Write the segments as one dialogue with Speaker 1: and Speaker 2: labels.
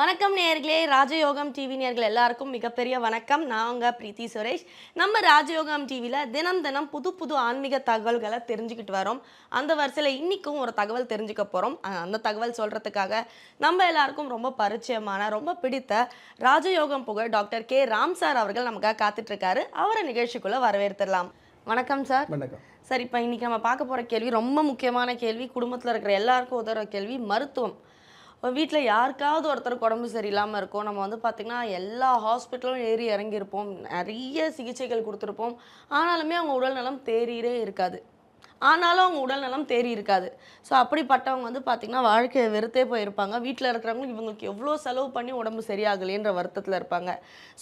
Speaker 1: வணக்கம் நேயர்களே, ராஜயோகம் டிவி நேயர்கள் எல்லாருக்கும் மிகப்பெரிய வணக்கம். நான் உங்க பிரீத்தி சுரேஷ். நம்ம ராஜயோகம் டிவியில் தினம் தினம் புது புது ஆன்மீக தகவல்களை தெரிஞ்சுக்கிட்டு வரோம். அந்த வரிசையில் இன்னைக்கும் ஒரு தகவல் தெரிஞ்சுக்க போகிறோம். அந்த தகவல் சொல்கிறதுக்காக நம்ம எல்லாருக்கும் ரொம்ப பரிச்சயமான, ரொம்ப பிடித்த ராஜயோகம் புகழ் டாக்டர் கே ராம் சார் அவர்கள் நமக்காக காத்துட்ருக்காரு. அவரை நிகழ்ச்சிக்குள்ளே வரவேற்றுடலாம். வணக்கம் சார்.
Speaker 2: வணக்கம்
Speaker 1: சார், இப்போ இன்றைக்கி நம்ம பார்க்க போகிற கேள்வி ரொம்ப முக்கியமான கேள்வி. குடும்பத்தில் இருக்கிற எல்லாருக்கும் உதவுற கேள்வி. மருத்துவம். வீட்டில் யாருக்காவது ஒருத்தருக்கு உடம்பு சரியில்லாமல் இருக்கும். நம்ம பார்த்திங்கன்னா எல்லா ஹாஸ்பிட்டலும் ஏறி இறங்கியிருப்போம், நிறைய சிகிச்சைகள் கொடுத்துருப்போம். ஆனாலுமே அவங்க உடல்நலம் தேறியே இருக்காது. ஸோ அப்படிப்பட்டவங்க பார்த்திங்கன்னா வாழ்க்கையை வெறுத்தே போயிருப்பாங்க. வீட்டில் இருக்கிறவங்க இவங்களுக்கு எவ்வளோ செலவு பண்ணி உடம்பு சரியாகலேன்ற வருத்தத்தில் இருப்பாங்க.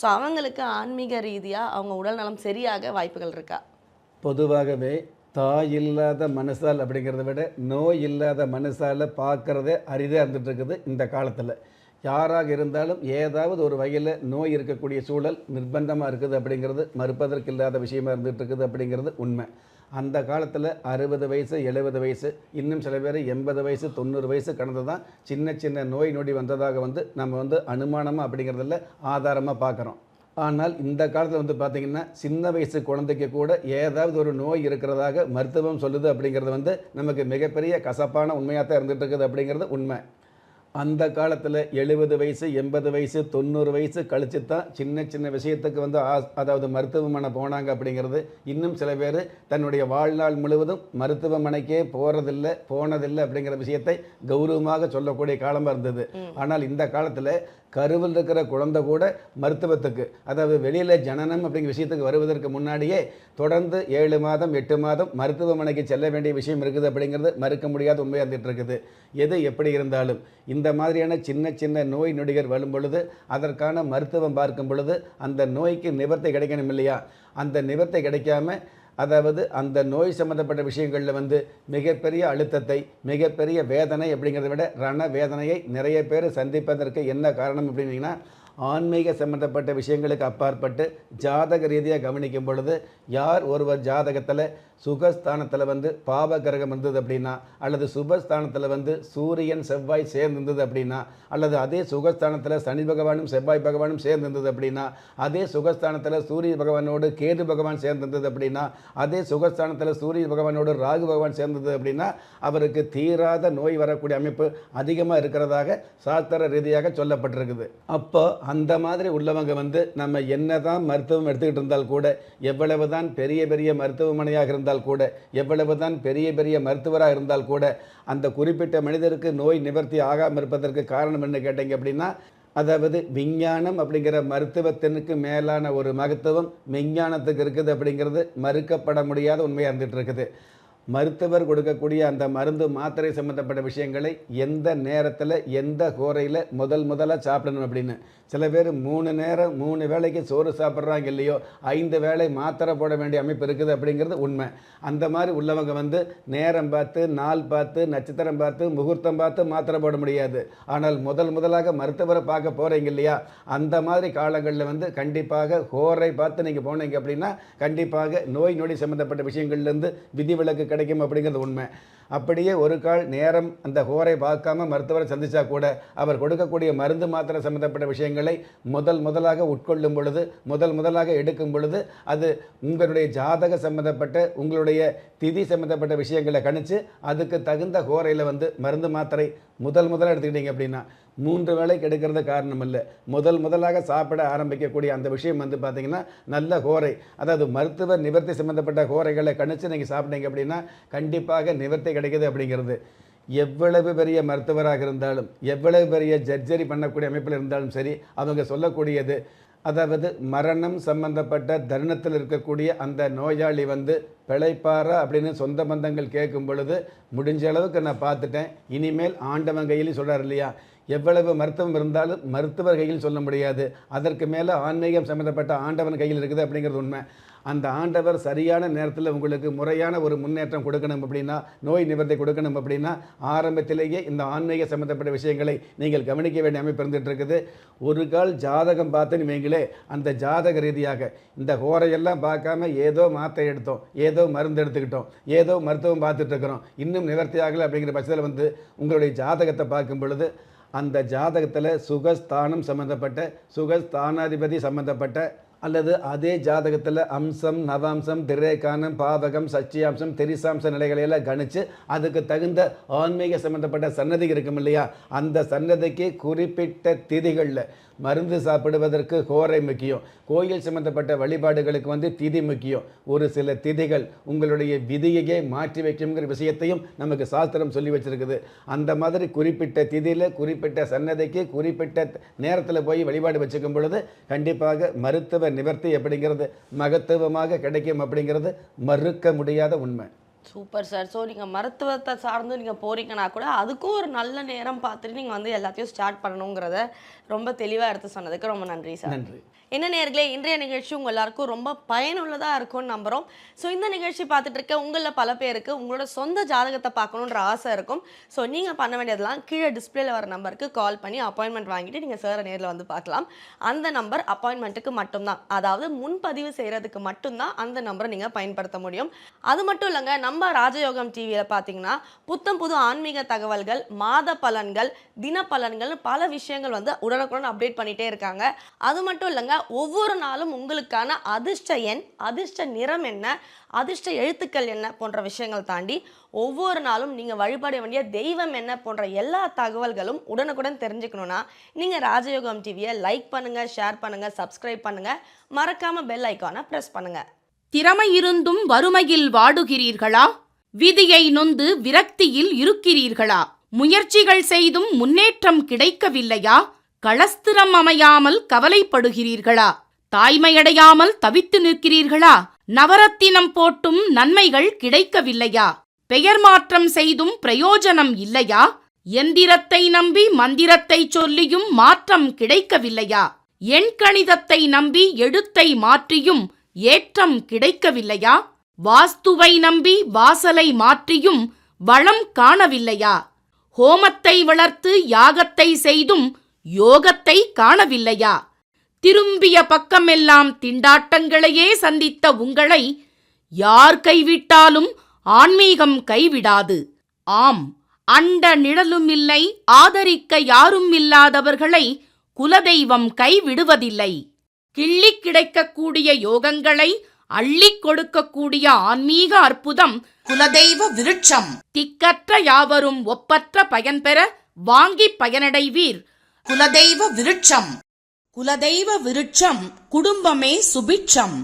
Speaker 1: ஸோ அவங்களுக்கு ஆன்மீக ரீதியாக அவங்க உடல்நலம் சரியாக வாய்ப்புகள் இருக்கா?
Speaker 2: பொதுவாகவே தாய் இல்லாத மனசால் அப்படிங்கிறத விட நோய் இல்லாத மனசால் பார்க்குறதே அரிதாக இருந்துகிட்டு இருக்குது இந்த காலத்தில். யாராக இருந்தாலும் ஏதாவது ஒரு வகையில் நோய் இருக்கக்கூடிய சூழல் நிர்பந்தமாக இருக்குது அப்படிங்கிறது மறுப்பதற்கு இல்லாத விஷயமா இருந்துகிட்டு இருக்குது அப்படிங்கிறது உண்மை. அந்த காலத்தில் 60 வயசு 70 வயசு, இன்னும் சில பேர் 80 வயசு 90 வயசு கடந்து தான் சின்ன சின்ன நோய் நொடி வந்ததாக நம்ம அனுமானமாக அப்படிங்கிறதில்ல ஆதாரமாக பார்க்குறோம். ஆனால் இந்த காலத்தில் பார்த்திங்கன்னா சின்ன வயசு குழந்தைக்கு கூட ஏதாவது ஒரு நோய் இருக்கிறதாக மருத்துவம் சொல்லுது அப்படிங்கிறது நமக்கு மிகப்பெரிய கசப்பான உண்மையாக தான் இருந்துகிட்டு இருக்குது அப்படிங்கிறது உண்மை. அந்த காலத்தில் 70 வயசு 80 வயசு 90 வயசு கழிச்சு தான் சின்ன சின்ன விஷயத்துக்கு அதாவது மருத்துவமனை போனாங்க அப்படிங்கிறது. இன்னும் சில பேர் தன்னுடைய வாழ்நாள் முழுவதும் மருத்துவமனைக்கே போனதில்லை அப்படிங்கிற விஷயத்தை கௌரவமாக சொல்லக்கூடிய காலமாக இருந்தது. ஆனால் இந்த காலத்தில் கருவில் இருக்கிற குழந்தை கூட மருத்துவத்துக்கு, அதாவது வெளியில் ஜனனம் அப்படிங்கிற விஷயத்துக்கு வருவதற்கு முன்னாடியே தொடர்ந்து 7 மாதம் 8 மாதம் மருத்துவமனைக்கு செல்ல வேண்டிய விஷயம் இருக்குது அப்படிங்கிறது மறுக்க முடியாத உண்மையாக இருந்துகிட்டு இருக்குது. எது எப்படி இருந்தாலும் இந்த மாதிரியான சின்ன சின்ன நோய் நொடிகள் வரும் பொழுது அதற்கான மருத்துவம் பார்க்கும் பொழுது அந்த நோய்க்கு நிவர்த்தி கிடைக்கணும் இல்லையா? அந்த நிவர்த்தி கிடைக்காம, அதாவது அந்த நோய் சம்மந்தப்பட்ட விஷயங்களில் மிகப்பெரிய அழுத்தத்தை, மிகப்பெரிய வேதனை அப்படிங்கிறத விட ரண வேதனையை நிறைய பேர் சந்திப்பதற்கு என்ன காரணம் அப்படின்னீங்கன்னா, ஆன்மீக சம்மந்தப்பட்ட விஷயங்களுக்கு அப்பாற்பட்டு ஜாதக ரீதியாக கவனிக்கும் பொழுது யார் ஒருவர் ஜாதகத்தில் சுகஸ்தானத்தில் பாவ கிரகம் இருந்தது அப்படின்னா, அல்லது சுபஸ்தானத்தில் சூரியன் செவ்வாய் சேர்ந்திருந்தது அப்படின்னா, அல்லது அதே சுகஸ்தானத்தில் சனி பகவானும் செவ்வாய் பகவானும் சேர்ந்திருந்தது அப்படின்னா, அதே சுகஸ்தானத்தில் சூரிய பகவானோடு கேது பகவான் சேர்ந்திருந்தது அப்படின்னா, அதே சுகஸ்தானத்தில் சூரிய பகவானோடு ராகு பகவான் சேர்ந்தது அப்படின்னா அவருக்கு தீராத நோய் வரக்கூடிய அமைப்பு அதிகமாக இருக்கிறதாக சாஸ்திர ரீதியாக சொல்லப்பட்டிருக்குது. அப்போ அந்த மாதிரி உள்ளவங்க நம்ம என்னதான் மருத்துவம் எடுத்துக்கிட்டு இருந்தால் கூட, எவ்வளவுதான் பெரிய பெரிய மருத்துவமனையாக இருந்தால் கூட, எவ்வளவுதான் பெரிய பெரிய மருத்துவராக இருந்தால் கூட, அந்த குறிப்பிட்ட மனிதருக்கு நோய் நிவர்த்தி ஆகாமல் இருப்பதற்கு காரணம் என்ன கேட்டீங்க அப்படின்னா, அதாவது விஞ்ஞானம் அப்படிங்கிற மருத்துவத்தினுக்கு மேலான ஒரு மகத்துவம் விஞ்ஞானத்துக்கு இருக்குது அப்படிங்கிறது மறுக்கப்பட முடியாத உண்மையாக இருந்துகிட்டு இருக்குது. மருத்துவர் கொடுக்கக்கூடிய அந்த மருந்து மாத்திரை சம்மந்தப்பட்ட விஷயங்களை எந்த நேரத்தில் எந்த கோரையில் முதலாக சாப்பிடணும் அப்படின்னு. சில பேர் 3 நேரம் 3 வேளைக்கு சோறு சாப்பிட்றாங்க இல்லையோ, 5 வேளை மாத்திரை போட வேண்டிய அமைப்பு இருக்குது அப்படிங்கிறது உண்மை. அந்த மாதிரி உள்ளவங்க நேரம் பார்த்து, நாள் பார்த்து, நட்சத்திரம் பார்த்து, முகூர்த்தம் பார்த்து மாத்திரை போட முடியாது. ஆனால் முதலாக மருத்துவரை பார்க்க போகிறீங்க இல்லையா, அந்த மாதிரி காலங்களில் கண்டிப்பாக ஹோரை பார்த்து நீங்கள் போனீங்க அப்படின்னா கண்டிப்பாக நோய் நொடி சம்மந்தப்பட்ட விஷயங்கள்லேருந்து விதிவிலக்கு கிடைக்கும் அப்படிங்கிறது உண்மை. அப்படியே ஒரு கால் நேரம் அந்த ஹோரை பார்க்காம மருத்துவரை சந்திச்சா கூட அவர் கொடுக்கக்கூடிய மருந்து மாத்திரை சம்மந்தப்பட்ட விஷயங்களை முதலாக உட்கொள்ளும் பொழுது, முதலாக எடுக்கும் பொழுது அது உங்களுடைய ஜாதக சம்மந்தப்பட்ட, உங்களுடைய திதி சம்மந்தப்பட்ட விஷயங்களை கணிச்சு அதுக்கு தகுந்த ஹோரையில் மருந்து மாத்திரை முதலாக எடுத்துக்கிட்டீங்க அப்படின்னா 3 வேளைக்கு எடுக்கிறது காரணம் இல்லை. முதலாக சாப்பிட ஆரம்பிக்கக்கூடிய அந்த விஷயம் பார்த்திங்கன்னா நல்ல ஹோரை, அதாவது மருத்துவ நிவர்த்தி சம்மந்தப்பட்ட ஹோரைகளை கணிச்சு நீங்கள் சாப்பிட்டீங்க அப்படின்னா கண்டிப்பாக நிவர்த்தி கிடைக்குது அப்படிங்கிறது. எவ்வளவு பெரிய மருத்துவராக இருந்தாலும், எவ்வளவு பெரிய ஜர்ஜரி பண்ணக்கூடிய அமைப்பில் இருந்தாலும் சரி, அவங்க சொல்லக்கூடியது, அதாவது மரணம் சம்பந்தப்பட்ட தருணத்தில் இருக்கக்கூடிய அந்த நோயாளி பிழைப்பாரா அப்படின்னு சொந்த பந்தங்கள் கேட்கும் பொழுது, முடிஞ்ச அளவுக்கு நான் பார்த்துட்டேன், இனிமேல் ஆண்டவன் கையில் சொல்கிறார் இல்லையா, எவ்வளவு மருத்துவம் இருந்தாலும் மருத்துவர் கையில் சொல்ல முடியாது, அதற்கு மேலே ஆன்மீகம் சம்மந்தப்பட்ட ஆண்டவன் கையில் இருக்குது அப்படிங்கிறது உண்மை. அந்த ஆண்டவர் சரியான நேரத்தில் உங்களுக்கு முறையான ஒரு முன்னேற்றம் கொடுக்கணும் அப்படின்னா, நோய் நிவர்த்தி கொடுக்கணும் அப்படின்னா ஆரம்பத்திலேயே இந்த ஆன்மீக சம்மந்தப்பட்ட விஷயங்களை நீங்கள் கவனிக்க வேண்டிய அமைப்பு இருந்துகிட்டு இருக்குது. ஒரு கால் ஜாதகம் பார்த்துன்னு வைங்களே, அந்த ஜாதக ரீதியாக இந்த ஹோரையெல்லாம் பார்க்காம ஏதோ மாத்திரை எடுத்தோம், ஏதோ மருந்து எடுத்துக்கிட்டோம், ஏதோ மருத்துவம் பார்த்துட்டு இருக்கிறோம், இன்னும் நிவர்த்தி ஆகலை அப்படிங்கிற பட்சத்தில் உங்களுடைய ஜாதகத்தை பார்க்கும் பொழுது அந்த ஜாதகத்தில் சுகஸ்தானம் சம்மந்தப்பட்ட சுகஸ்தானாதிபதி சம்மந்தப்பட்ட அல்லது அதே ஜாதகத்தில் அம்சம் நவாம்சம் திரேகானம் பாவகம் சச்சியாம்சம் திரிசாம்ச நிலைகளையெல்லாம் கணிச்சு அதுக்கு தகுந்த ஆன்மீக சம்மந்தப்பட்ட சன்னதி இருக்கும் இல்லையா, அந்த சன்னதிக்கு குறிப்பிட்ட திதிகளில் மருந்து சாப்பிடுவதற்கு ஹோரை முக்கியம், கோயில் சம்மந்தப்பட்ட வழிபாடுகளுக்கு திதி முக்கியம். ஒரு சில திதிகள் உங்களுடைய விதியையே மாற்றி வைக்குங்கிற விஷயத்தையும் நமக்கு சாஸ்திரம் சொல்லி வச்சிருக்குது. அந்த மாதிரி குறிப்பிட்ட திதியில் குறிப்பிட்ட சன்னதிக்கு குறிப்பிட்ட நேரத்தில் போய் வழிபாடு வச்சுக்கும் பொழுது கண்டிப்பாக மருத்துவ நிவர்த்தி அப்படிங்கிறது மகத்துவமாக கிடைக்கும் அப்படிங்கிறது மறுக்க முடியாத உண்மை.
Speaker 1: Super sir. ஸோ நீங்கள் மருத்துவத்தை சார்ந்து நீங்கள் போறீங்கன்னா கூட அதுக்கும் ஒரு நல்ல நேரம் பார்த்துட்டு நீங்கள் எல்லாத்தையும் ஸ்டார்ட் பண்ணணுங்கிறத ரொம்ப தெளிவாக எடுத்து சொன்னதுக்கு ரொம்ப நன்றி சார்.
Speaker 2: நன்றி.
Speaker 1: என்ன நேயர்களே, இன்றைய நிகழ்ச்சி உங்கள் எல்லாருக்கும் ரொம்ப பயனுள்ளதாக இருக்கும்னு நம்புகிறோம். ஸோ இந்த நிகழ்ச்சி பார்த்துட்டு இருக்க உங்களில் பல பேருக்கு உங்களோட சொந்த ஜாதகத்தை பார்க்கணுன்ற ஆசை இருக்கும். ஸோ நீங்கள் பண்ண வேண்டியதெல்லாம் கீழே டிஸ்பிளேல வர நம்பருக்கு கால் பண்ணி அப்பாயின்மெண்ட் வாங்கிட்டு நீங்கள் சாரை நேரில் வந்து பார்க்கலாம். அந்த நம்பர் அப்பாயின்மெண்ட்டுக்கு மட்டும்தான், அதாவது முன்பதிவு செய்கிறதுக்கு மட்டும்தான் அந்த நம்பரை நீங்கள் பயன்படுத்த முடியும். அது மட்டும் இல்லைங்க, நம்ம ராஜயோகம் டிவியில் பார்த்தீங்கன்னா புத்தம் புது ஆன்மீக தகவல்கள், மாத பலன்கள், தின பலன்கள், பல விஷயங்கள் உடனுக்குடன் அப்டேட் பண்ணிகிட்டே இருக்காங்க. அது மட்டும் இல்லைங்க, ஒவ்வொரு நாளும் உங்களுக்கான அதிர்ஷ்ட எண், அதிர்ஷ்ட நிறம் என்ன, அதிர்ஷ்ட எழுத்துக்கள் என்ன போன்ற விஷயங்கள் தாண்டி ஒவ்வொரு நாளும் நீங்கள் வழிபட வேண்டிய தெய்வம் என்ன போன்ற எல்லா தகவல்களும் உடனுக்குடன் தெரிஞ்சுக்கணுன்னா நீங்கள் ராஜயோகம் டிவியை லைக் பண்ணுங்கள், ஷேர் பண்ணுங்கள், சப்ஸ்கிரைப் பண்ணுங்கள், மறக்காமல் பெல் ஐக்கானை ப்ரெஸ் பண்ணுங்கள்.
Speaker 3: திறமை இருந்தும் வறுமையில் வாடுகிறீர்களா? விதியை நொந்து விரக்தியில் இருக்கிறீர்களா? முயற்சிகள் செய்தும் முன்னேற்றம் கிடைக்கவில்லையா? களஸ்திரம் அமையாமல் கவலைப்படுகிறீர்களா? தாய்மையடையாமல் தவித்து நிற்கிறீர்களா? நவரத்தினம் போட்டும் நன்மைகள் கிடைக்கவில்லையா? பெயர் மாற்றம் செய்தும் பிரயோஜனம் இல்லையா? எந்திரத்தை நம்பி மந்திரத்தை சொல்லியும் மாற்றம் கிடைக்கவில்லையா? எண்கணிதத்தை நம்பி எழுத்தை மாற்றியும் ஏற்றம் கிடைக்கவில்லையா? வாஸ்துவை நம்பி வாசலை மாற்றியும் வளம் காணவில்லையா? ஹோமத்தை வளர்த்து யாகத்தை செய்தும் யோகத்தை காணவில்லையா? திரும்பிய பக்கமெல்லாம் திண்டாட்டங்களையே சந்தித்த உங்களை யார் கைவிட்டாலும் ஆன்மீகம் கைவிடாது. ஆம், அண்ட நிழலும் இல்லை, ஆதரிக்க யாரும் இல்லாதவர்களை குலதெய்வம் கைவிடுவதில்லை. கிள்ளிக் கிடைக்கக்கூடிய யோகங்களை அள்ளிக் கொடுக்கக்கூடிய ஆன்மீக அற்புதம் குலதெய்வ விருட்சம். திக்கற்ற யாவரும் ஒப்பற்ற பயன்பெற வாங்கி பயனடைவீர். குலதெய்வ விருட்சம். குலதெய்வ விருட்சம் குடும்பமே சுபிட்சம்.